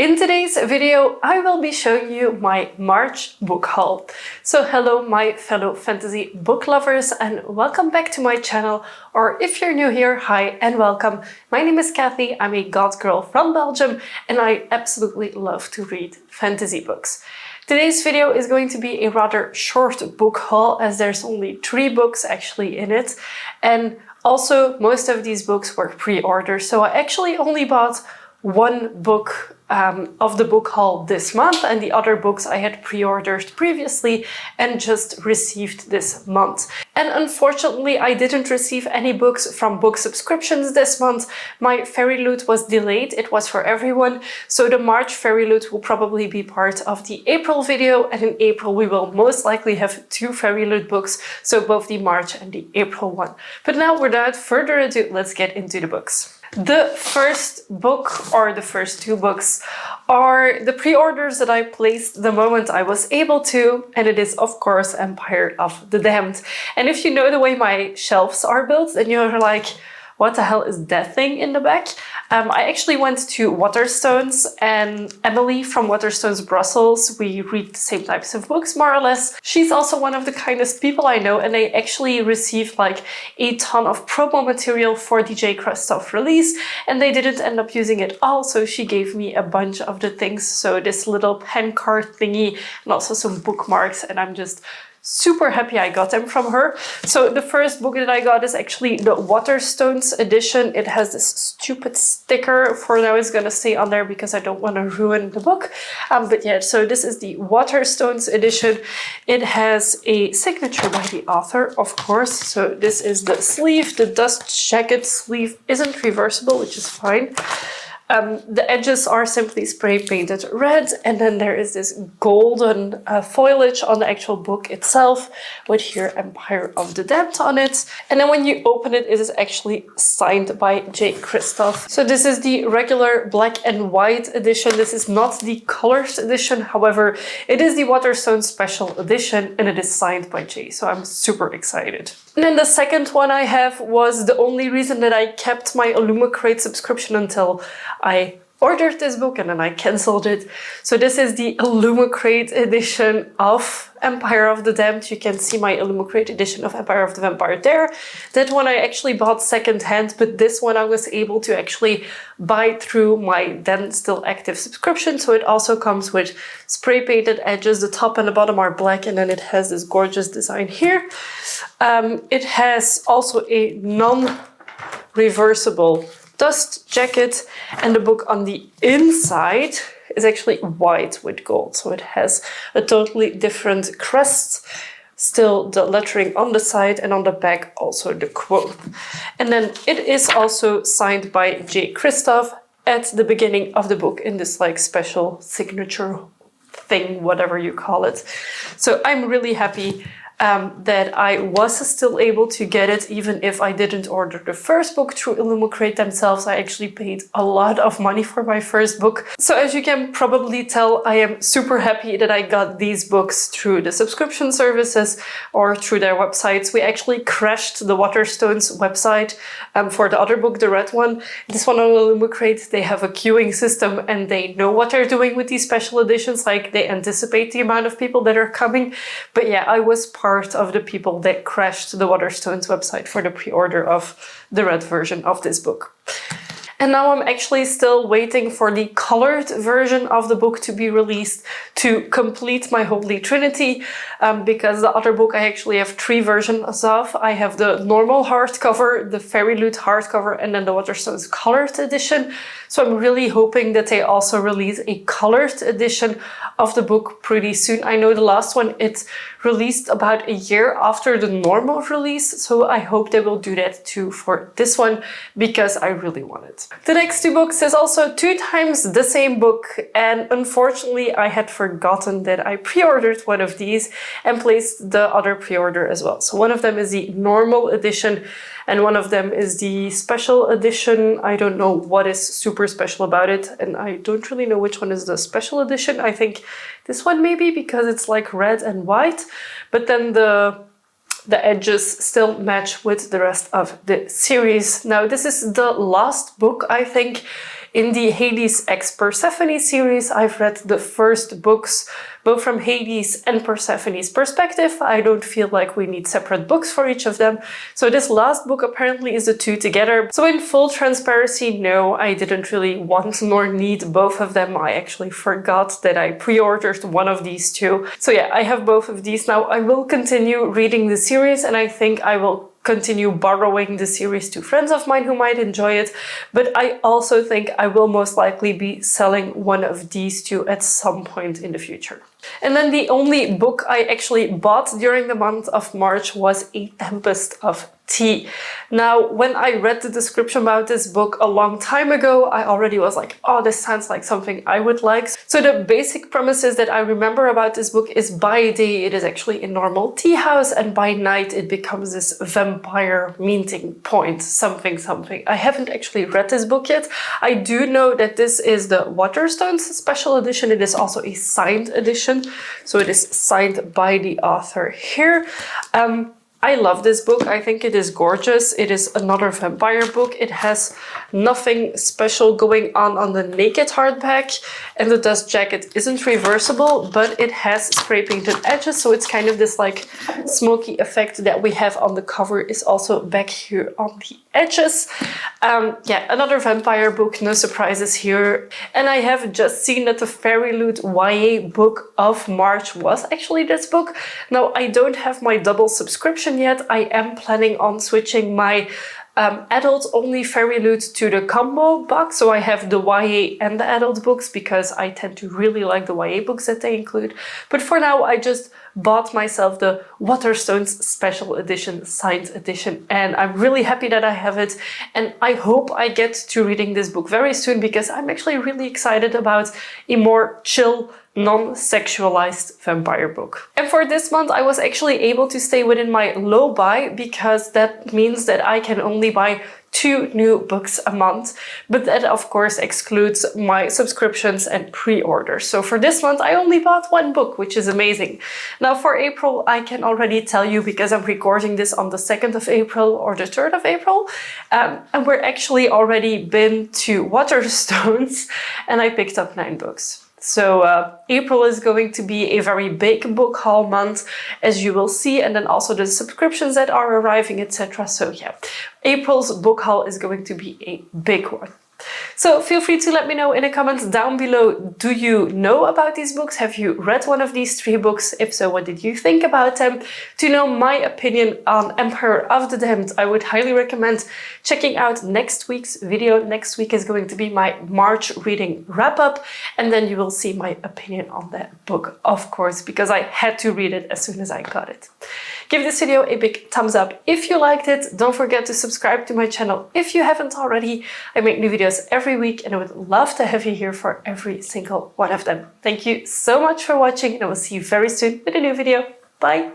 In today's video, I will be showing you my March book haul. So hello my fellow fantasy book lovers and welcome back to my channel, or if you're new here, hi and welcome. My name is Kathy, I'm a goth girl from Belgium and I absolutely love to read fantasy books. Today's video is going to be a rather short book haul as there's only 3 books actually in it, and also most of these books were pre-ordered, so I actually only bought one book of the book haul this month, and the other books I had pre-ordered previously and just received this month. And unfortunately I didn't receive any books from book subscriptions this month. My fairy loot was delayed, it was for everyone, so the March fairy loot will probably be part of the April video, and in April we will most likely have 2 fairy loot books, so both the March and the April one. But now without further ado, let's get into the books. The first book, or the first 2 books, are the pre-orders that I placed the moment I was able to, and it is of course Empire of the Damned. And if you know the way my shelves are built, then you're like, what the hell is that thing in the back? I actually went to Waterstones, and Emily from Waterstones Brussels, we read the same types of books more or less. She's also one of the kindest people I know, and they actually received like a ton of promo material for the Kristoff release, and they didn't end up using it all, so she gave me a bunch of the things. So this little pen card thingy and also some bookmarks, and I'm just super happy I got them from her. So the first book that I got is actually the Waterstones edition. It has this stupid sticker. For now it's gonna stay on there because I don't want to ruin the book. But yeah, so this is the Waterstones edition. It has a signature by the author, of course. So this is the sleeve. The dust jacket sleeve isn't reversible, which is fine. The edges are simply spray painted red, and then there is this golden foliage on the actual book itself with here Empire of the Damned on it. And then when you open it, it is actually signed by Kristoff. So this is the regular black and white edition. This is not the colored edition, however, it is the Waterstone special edition and it is signed by J, so I'm super excited. And then the second one I have was the only reason that I kept my Illumicrate subscription until I ordered this book and then I cancelled it. So this is the Illumicrate edition of Empire of the Damned. You can see my Illumicrate edition of Empire of the Vampire there. That one I actually bought secondhand, but this one I was able to actually buy through my then still active subscription. So it also comes with spray painted edges. The top and the bottom are black, and then it has this gorgeous design here. It has also a non-reversible dust jacket, and the book on the inside is actually white with gold, so it has a totally different crest. Still the lettering on the side, and on the back also the quote. And then it is also signed by Kristoff at the beginning of the book in this like special signature thing, whatever you call it. So I'm really happy that I was still able to get it, even if I didn't order the first book through Illumicrate themselves. I actually paid a lot of money for my first book. So as you can probably tell, I am super happy that I got these books through the subscription services or through their websites. We actually crashed the Waterstones website for the other book, the red one. This one on Illumicrate, they have a queuing system and they know what they're doing with these special editions, like they anticipate the amount of people that are coming. But yeah, I was part of the people that crashed the Waterstones website for the pre-order of the red version of this book. And now I'm actually still waiting for the colored version of the book to be released to complete my Holy Trinity, because the other book I actually have 3 versions of. I have the normal hardcover, the Fairy Loot hardcover, and then the Waterstones colored edition. So I'm really hoping that they also release a colored edition of the book pretty soon. I know the last one, it's released about a year after the normal release, so I hope they will do that too for this one, because I really want it. The next 2 books is also 2 times the same book, and unfortunately I had forgotten that I pre-ordered one of these and placed the other pre-order as well. So one of them is the normal edition and one of them is the special edition. I don't know what is super special about it, and I don't really know which one is the special edition. I think this one maybe, because it's like red and white, but then the edges still match with the rest of the series. Now this is the last book, I think, In the Hades x Persephone series, I've read the first books, both from Hades and Persephone's perspective. I don't feel like we need separate books for each of them. So this last book apparently is the two together. So in full transparency, no, I didn't really want nor need both of them. I actually forgot that I pre-ordered one of these two. So yeah, I have both of these now. I will continue reading the series, and I think I will continue borrowing the series to friends of mine who might enjoy it, but I also think I will most likely be selling one of these two at some point in the future. And then the only book I actually bought during the month of March was A Tempest of Tea. Now, when I read the description about this book a long time ago, I already was like, oh, this sounds like something I would like. So the basic premises that I remember about this book is by day it is actually a normal tea house, and by night it becomes this vampire meeting point, something. I haven't actually read this book yet. I do know that this is the Waterstones special edition. It is also a signed edition, so it is signed by the author here. I love this book. I think it is gorgeous. It is another vampire book. It has nothing special going on the naked hardback, and the dust jacket isn't reversible, but it has spray painted edges, so it's kind of this like smoky effect that we have on the cover is also back here on the edges. Yeah, another vampire book, no surprises here. And I have just seen that the Fairy Loot YA book of March was actually this book. Now, I don't have my double subscription yet. I am planning on switching my adult-only Fairy Loot to the combo box, so I have the YA and the adult books because I tend to really like the YA books that they include. But for now, I just bought myself the Waterstones Special Edition, Signed Edition, and I'm really happy that I have it, and I hope I get to reading this book very soon because I'm actually really excited about a more chill, non-sexualized vampire book. And for this month, I was actually able to stay within my low buy because that means that I can only buy 2 new books a month, but that of course excludes my subscriptions and pre-orders. So for this month, I only bought 1 book, which is amazing. Now for April, I can already tell you because I'm recording this on the 2nd of April or the 3rd of April, and we're actually already been to Waterstones and I picked up 9 books. So April is going to be a very big book haul month, as you will see, and then also the subscriptions that are arriving, etc. So yeah, April's book haul is going to be a big one. So feel free to let me know in the comments down below, do you know about these books? Have you read one of these 3 books? If so, what did you think about them? To know my opinion on Emperor of the Damned, I would highly recommend checking out next week's video. Next week is going to be my March reading wrap-up, and then you will see my opinion on that book, of course, because I had to read it as soon as I got it. Give this video a big thumbs up if you liked it. Don't forget to subscribe to my channel if you haven't already. I make new videos every week and I would love to have you here for every single one of them. Thank you so much for watching, and I will see you very soon with a new video. Bye!